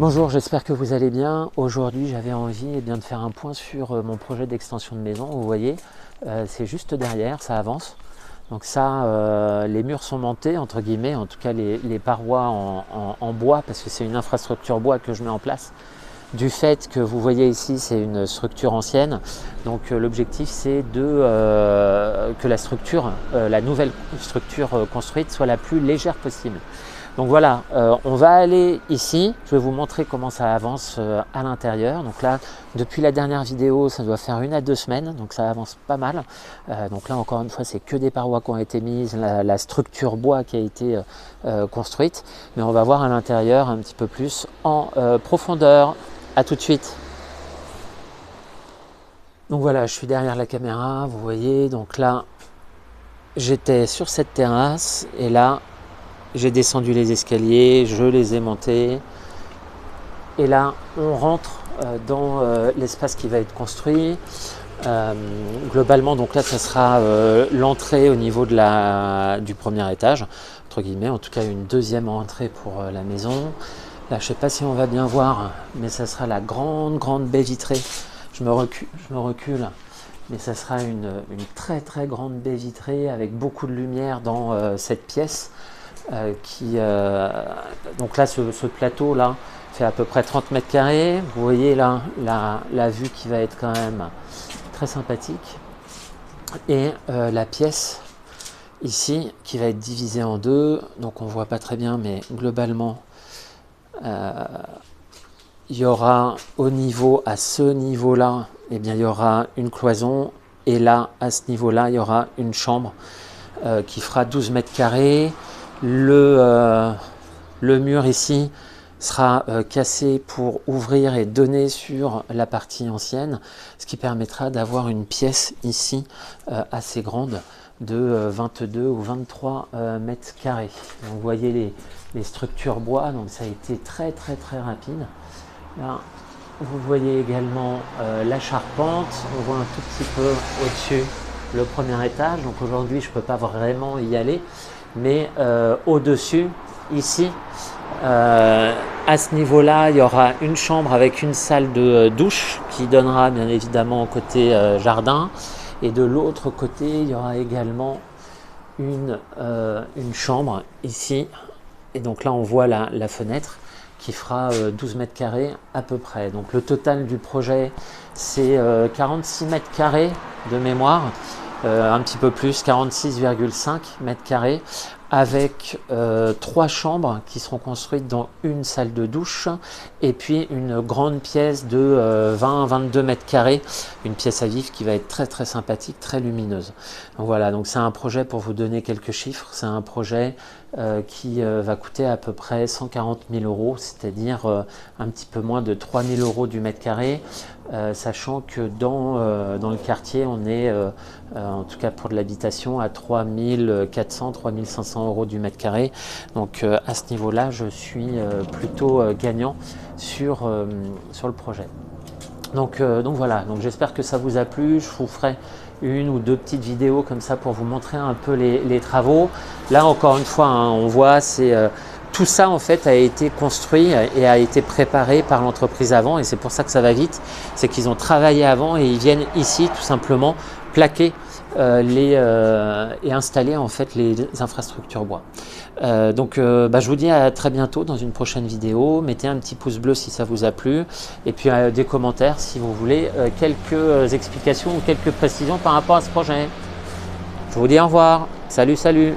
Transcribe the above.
Bonjour, j'espère que vous allez bien. Aujourd'hui, j'avais envie de faire un point sur mon projet d'extension de maison. Vous voyez, c'est juste derrière, ça avance. Donc ça, les murs sont montés, entre guillemets, en tout cas les parois en bois, parce que c'est une infrastructure bois que je mets en place. Du fait que vous voyez ici, c'est une structure ancienne. Donc l'objectif, c'est que la structure, la nouvelle structure construite, soit la plus légère possible. Donc voilà, on va aller ici, je vais vous montrer comment ça avance à l'intérieur. Donc là, depuis la dernière vidéo, ça doit faire 1 à 2 semaines, donc ça avance pas mal. Donc là, encore une fois, c'est que des parois qui ont été mises, la structure bois qui a été construite. Mais on va voir à l'intérieur un petit peu plus en profondeur. À tout de suite. Donc voilà, je suis derrière la caméra, vous voyez. Donc là, j'étais sur cette terrasse et là, j'ai descendu les escaliers, je les ai montés. Et là, on rentre dans l'espace qui va être construit. Globalement, donc là, ça sera l'entrée au niveau du premier étage, entre guillemets, en tout cas une deuxième entrée pour la maison. Là, je ne sais pas si on va bien voir, mais ça sera la grande baie vitrée. Je me recule, mais ça sera une très grande baie vitrée avec beaucoup de lumière dans cette pièce. Donc là, ce plateau là fait à peu près 30 mètres carrés. Vous voyez là la vue qui va être quand même très sympathique. Et la pièce ici qui va être divisée en deux. Donc on ne voit pas très bien, mais globalement, il y aura à ce niveau-là, eh bien, il y aura une cloison. Et là, à ce niveau-là, il y aura une chambre qui fera 12 mètres carrés. Le mur ici sera cassé pour ouvrir et donner sur la partie ancienne, ce qui permettra d'avoir une pièce ici assez grande de 22 ou 23 mètres carrés. Donc, vous voyez les structures bois, donc ça a été très rapide. Là, vous voyez également la charpente, on voit un tout petit peu au-dessus le premier étage. Donc aujourd'hui, je ne peux pas vraiment y aller, mais au-dessus, ici, à ce niveau-là, il y aura une chambre avec une salle de douche qui donnera bien évidemment au côté jardin. Et de l'autre côté, il y aura également une chambre ici. Et donc là, on voit la fenêtre qui fera 12 mètres carrés à peu près. Donc le total du projet, c'est 46 mètres carrés de mémoire, un petit peu plus, 46,5 mètres carrés, avec 3 chambres qui seront construites dans une salle de douche et puis une grande pièce de 20-22 mètres carrés, une pièce à vivre qui va être très sympathique, très lumineuse. Donc voilà, donc c'est un projet, pour vous donner quelques chiffres, c'est un projet qui va coûter à peu près 140 000 €, c'est-à-dire un petit peu moins de 3 000 € du mètre carré, sachant que dans le quartier, on est, en tout cas pour de l'habitation, à 3 400-3 500 € du mètre carré. Donc à ce niveau-là, je suis plutôt gagnant sur le projet. Donc voilà, donc j'espère que ça vous a plu. Je vous ferai 1 ou 2 petites vidéos comme ça pour vous montrer un peu les travaux. Là, encore une fois, hein, on voit, tout ça en fait a été construit et a été préparé par l'entreprise avant, et c'est pour ça que ça va vite. C'est qu'ils ont travaillé avant et ils viennent ici tout simplement plaquer et installer en fait les infrastructures bois. Je vous dis à très bientôt dans une prochaine vidéo. Mettez un petit pouce bleu si ça vous a plu, et puis des commentaires si vous voulez quelques explications ou quelques précisions par rapport à ce projet. Je vous dis au revoir. Salut.